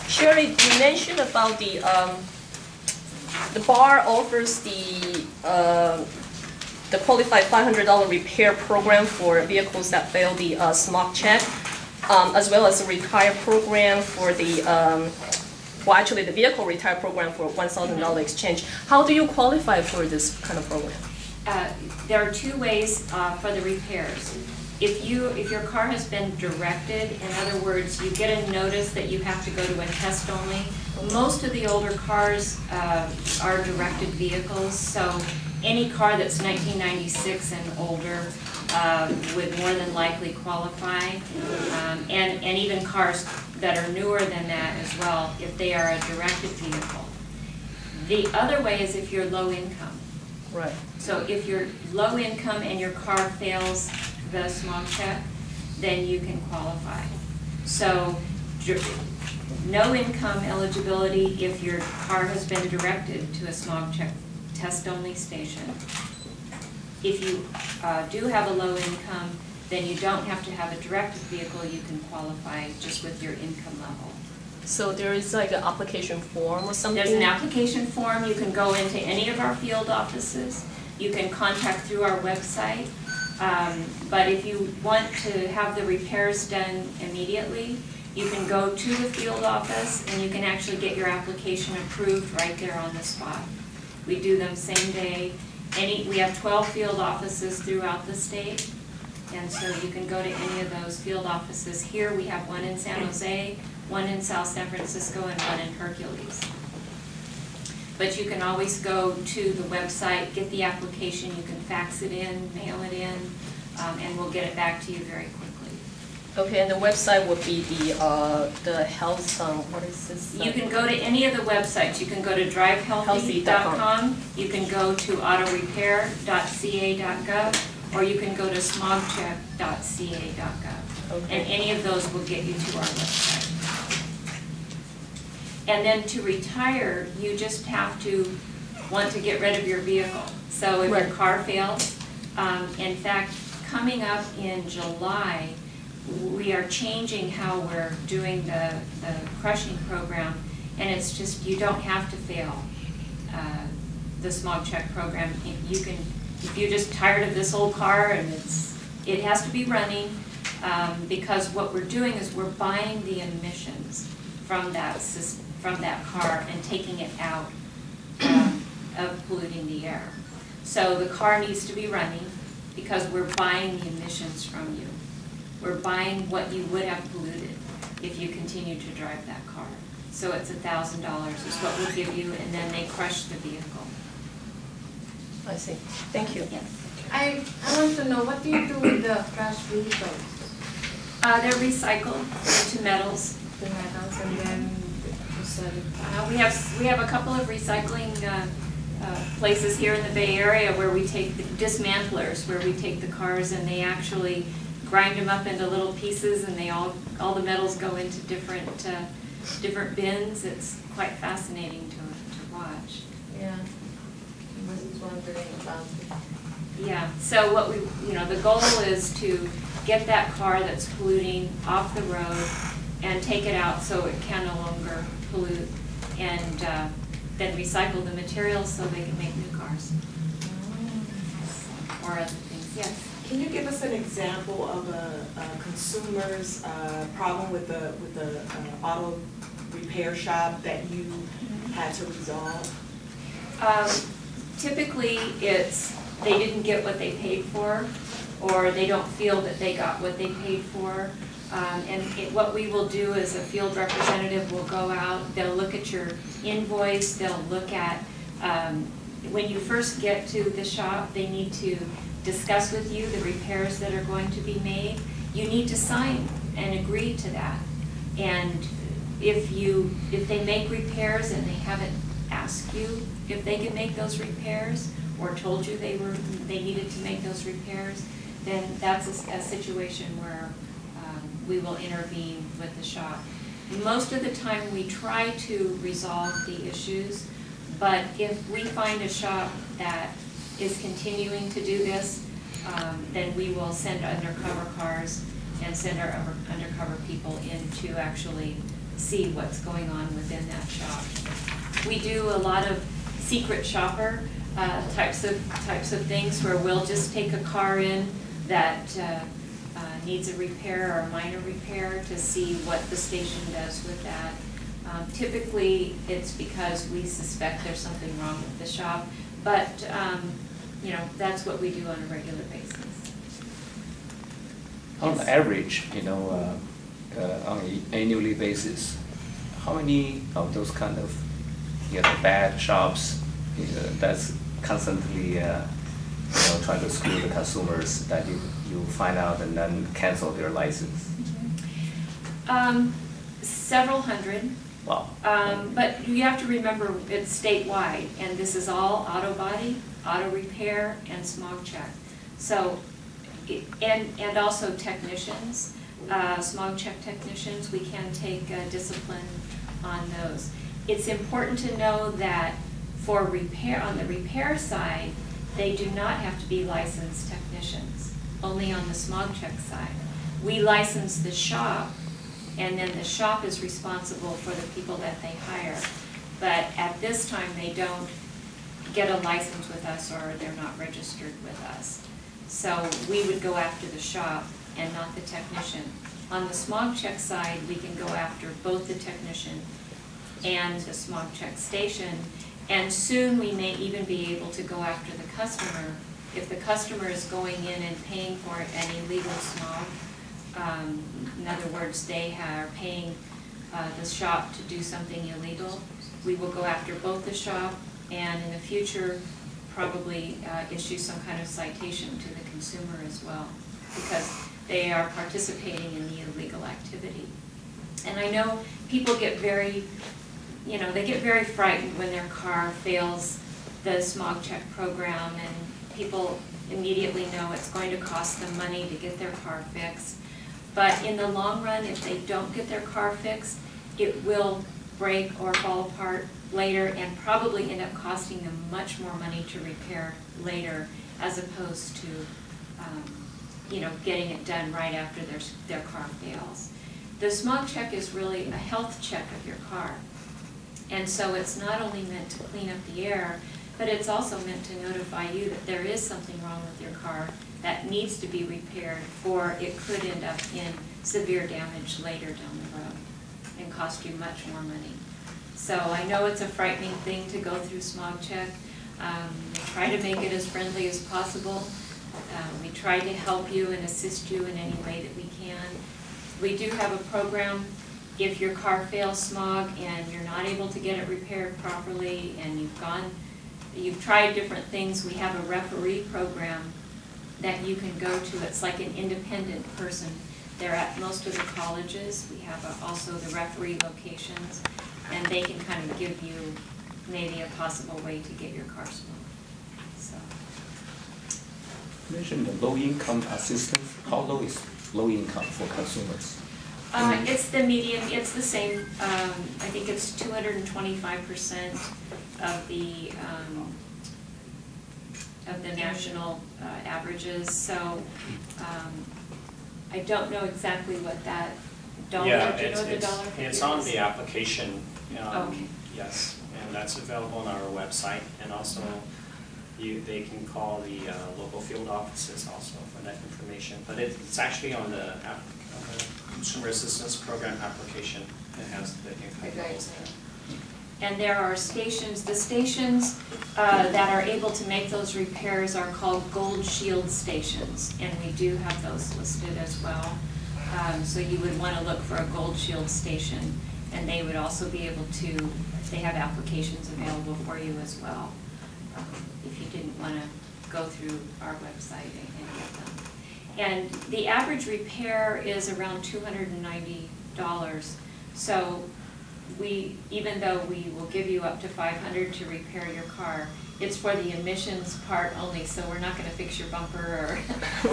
Sherry, you mentioned about the bar offers the qualified $500 repair program for vehicles that fail the Smog check, as well as a retire program for the, well, actually the vehicle retire program for $1,000 exchange. How do you qualify for this kind of program? There are two ways for the repairs. If your car has been directed, in other words, you get a notice that you have to go to a test only. Most of the older cars are directed vehicles, so any car that's 1996 and older would more than likely qualify, and even cars that are newer than that as well, if they are a directed vehicle. The other way is if you're low income. Right. So if you're low income and your car fails the Smog check, then you can qualify. So no income eligibility if your car has been directed to a Smog check test only station. If you do have a low income, then you don't have to have a directed vehicle. You can qualify just with your income level. So there is like an application form or something? There's an application form. You can go into any of our field offices. You can contact through our website. But if you want to have the repairs done immediately, you can go to the field office and you can actually get your application approved right there on the spot. We do them same day. We have 12 field offices throughout the state, and so you can go to any of those field offices. Here we have one in San Jose, one in South San Francisco, and one in Hercules. But you can always go to the website, get the application, you can fax it in, mail it in, and we'll get it back to you very quickly. Okay, and the website would be the health, what is this? You can go to any of the websites. You can go to drivehealthy.com, you can go to autorepair.ca.gov, or you can go to smogcheck.ca.gov. Okay. And any of those will get you to our website. And then to retire, you just have to want to get rid of your vehicle. So if Right. your car fails, in fact, coming up in July, we are changing how we're doing the crushing program, and it's just, you don't have to fail the Smog check program. You can, if you're just tired of this old car and it has to be running, because what we're doing is we're buying the emissions from that car and taking it out of polluting the air. So the car needs to be running because we're buying the emissions from you. We're buying what you would have polluted if you continue to drive that car. So it's $1,000 is what we'll give you, and then they crush the vehicle. I see. Thank you. Yes. I want to know, what do you do with the crushed vehicles? They're recycled into metals. The metals, and then We have a couple of recycling places here in the Bay Area where we take the dismantlers, where we take the cars and they actually grind them up into little pieces, and all the metals go into different bins. It's quite fascinating to watch. yeah, I was wondering about it. Yeah. So what the goal is to get that car that's polluting off the road and take it out so it can no longer pollute, and then recycle the materials so they can make new cars or other things. Yes. Can you give us an example of a consumer's problem with the auto repair shop that you had to resolve? Typically, it's they didn't get what they paid for, or they don't feel that they got what they paid for. What we will do is a field representative will go out, they'll look at your invoice, they'll look at, when you first get to the shop, they need to discuss with you the repairs that are going to be made. You need to sign and agree to that. And if they make repairs and they haven't asked you if they can make those repairs, or told you they needed to make those repairs, then that's a situation where we will intervene with the shop. Most of the time we try to resolve the issues, but if we find a shop that is continuing to do this, then we will send undercover cars and send our undercover people in to actually see what's going on within that shop. We do a lot of secret shopper types of things where we'll just take a car in that needs a repair or a minor repair to see what the station does with that. Typically, it's because we suspect there's something wrong with the shop, but you know, that's what we do on a regular basis. On average, you know, on an annually basis, how many of those kind of, you know, bad shops, you know, that's constantly, you know, trying to screw the consumers that you find out and then cancel their license? Several hundred. Wow. But you have to remember it's statewide, and this is all auto body, auto repair, and smog check. So, and also technicians, smog check technicians, we can take discipline on those. It's important to know that for repair, on the repair side, they do not have to be licensed technicians, only on the smog check side. We license the shop, and then the shop is responsible for the people that they hire. But at this time, they don't get a license with us, or they're not registered with us. So we would go after the shop and not the technician. On the smog check side, we can go after both the technician and the smog check station, and soon we may even be able to go after the customer. If the customer is going in and paying for an illegal smog, in other words, they are paying the shop to do something illegal, we will go after both the shop and in the future probably issue some kind of citation to the consumer as well, because they are participating in the illegal activity. And I know people get very, you know, they get very frightened when their car fails the smog check program, and people immediately know it's going to cost them money to get their car fixed. But in the long run, if they don't get their car fixed, it will break or fall apart later and probably end up costing them much more money to repair later, as opposed to you know, getting it done right after their car fails. The smog check is really a health check of your car. And so it's not only meant to clean up the air, but it's also meant to notify you that there is something wrong with your car that needs to be repaired, or it could end up in severe damage later down the road and cost you much more money. So I know it's a frightening thing to go through smog check. We try to make it as friendly as possible. We try to help you and assist you in any way that we can. We do have a program. If your car fails smog and you're not able to get it repaired properly, and you've tried different things, we have a referee program that you can go to. It's like an independent person. They're at most of the colleges. We have also the referee locations, and they can kind of give you maybe a possible way to get your car smoked. So. You mentioned the low-income assistance. How low is low income for consumers? It's the median. It's the same. I think it's 225% of the national averages. So I don't know exactly what that dollar. Yeah, do you know what the dollar figure it's on is? the application. Okay. Yes, and that's available on our website, and also they can call the local field offices also for that information. But it's actually on the Consumer Assistance Program application. It has the information there. And there are stations. The stations that are able to make those repairs are called Gold Shield stations, and we do have those listed as well. So you would want to look for a Gold Shield station, and they would also be able to, they have applications available for you as well, if you didn't want to go through our website and get them. And the average repair is around $290. So even though we will give you up to $500 to repair your car, it's for the emissions part only, so we're not going to fix your bumper or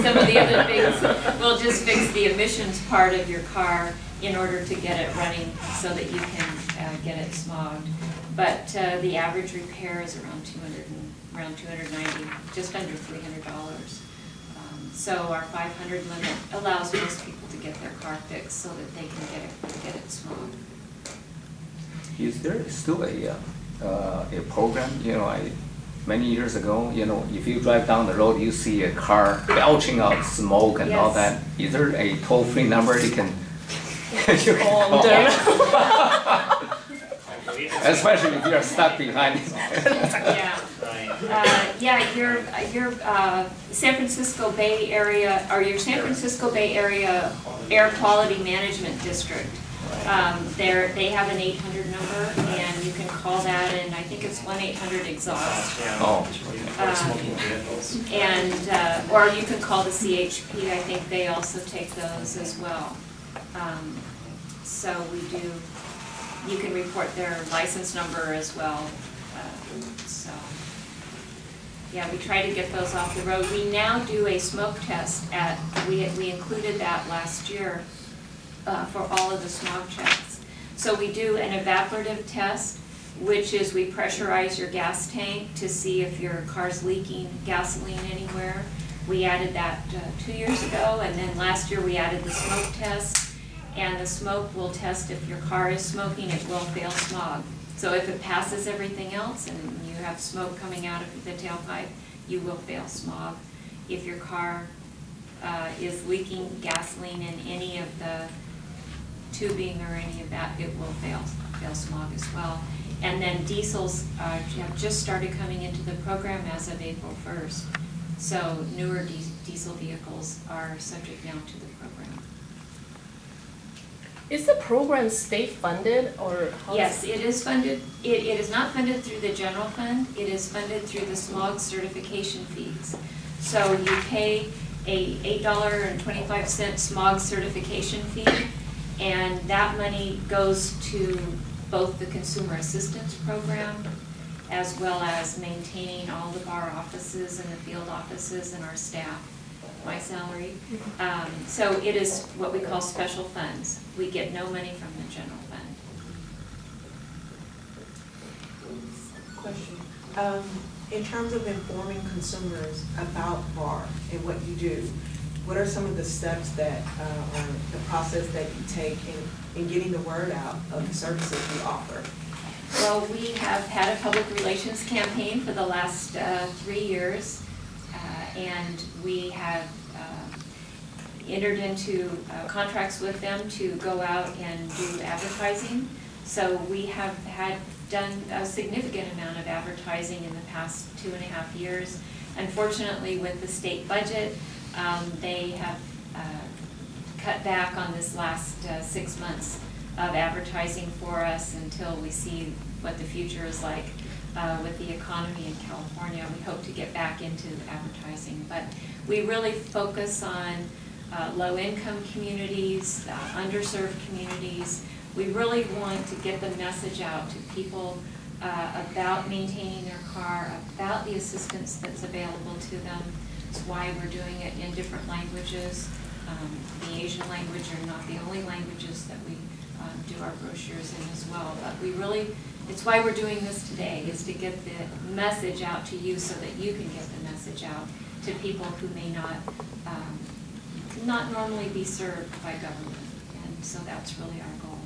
some of the other things. We'll just fix the emissions part of your car in order to get it running so that you can get it smogged. But the average repair is around $290, just under $300. So our 500 limit allows most people to get their car fixed so that they can get it smogged. is there still a program, many years ago, if you drive down the road, you see a car belching out smoke and all Yes. that. Is there a toll-free number you can you can Oh, call? damn. I believe it's- Especially if you're stuck behind. Yeah. Right. Yeah, your San Francisco Bay Area, or your San Francisco Bay Area Air Quality Management District. They have an 800 number, and you can call that, and I think it's 1-800-EXHAUST. Yeah. Oh, For smoking vehicles. And, or you can call the CHP, I think they also take those as well. So we do, you can report their license number as well, so. Yeah, we try to get those off the road. We now do a smoke test we included that last year for all of the smog checks. So we do an evaporative test, which is we pressurize your gas tank to see if your car's leaking gasoline anywhere. We added that 2 years ago, and then last year we added the smoke test. And the smoke will test if your car is smoking, it will fail smog. So if it passes everything else and you have smoke coming out of the tailpipe, you will fail smog. If your car is leaking gasoline in any of the tubing or any of that, it will fail smog as well. And then diesels have just started coming into the program as of April 1st. So newer diesel vehicles are subject now to the program. Is the program state funded or how? Yes, it is funded. It is not funded through the general fund. It is funded through the smog certification fees. So you pay a $8.25 smog certification fee, and that money goes to both the consumer assistance program as well as maintaining all of our offices and the field offices and our staff, my salary. So it is what we call special funds. We get no money from the general fund. Question. In terms of informing consumers about VAR and what you do, what are some of the steps that, or the process that you take in getting the word out of the services you offer? Well, we have had a public relations campaign for the last 3 years, and we have entered into contracts with them to go out and do advertising. So we have done a significant amount of advertising in the past 2.5 years. Unfortunately, with the state budget, they have cut back on this last 6 months of advertising for us until we see what the future is like with the economy in California. We hope to get back into advertising, but we really focus on low-income communities, underserved communities. We really want to get the message out to people about maintaining their car, about the assistance that's available to them. That's why we're doing it in different languages. The Asian language are not the only languages that we do our brochures in as well. But we really, it's why we're doing this today, is to get the message out to you so that you can get the message out to people who may not normally be served by government. And so that's really our goal.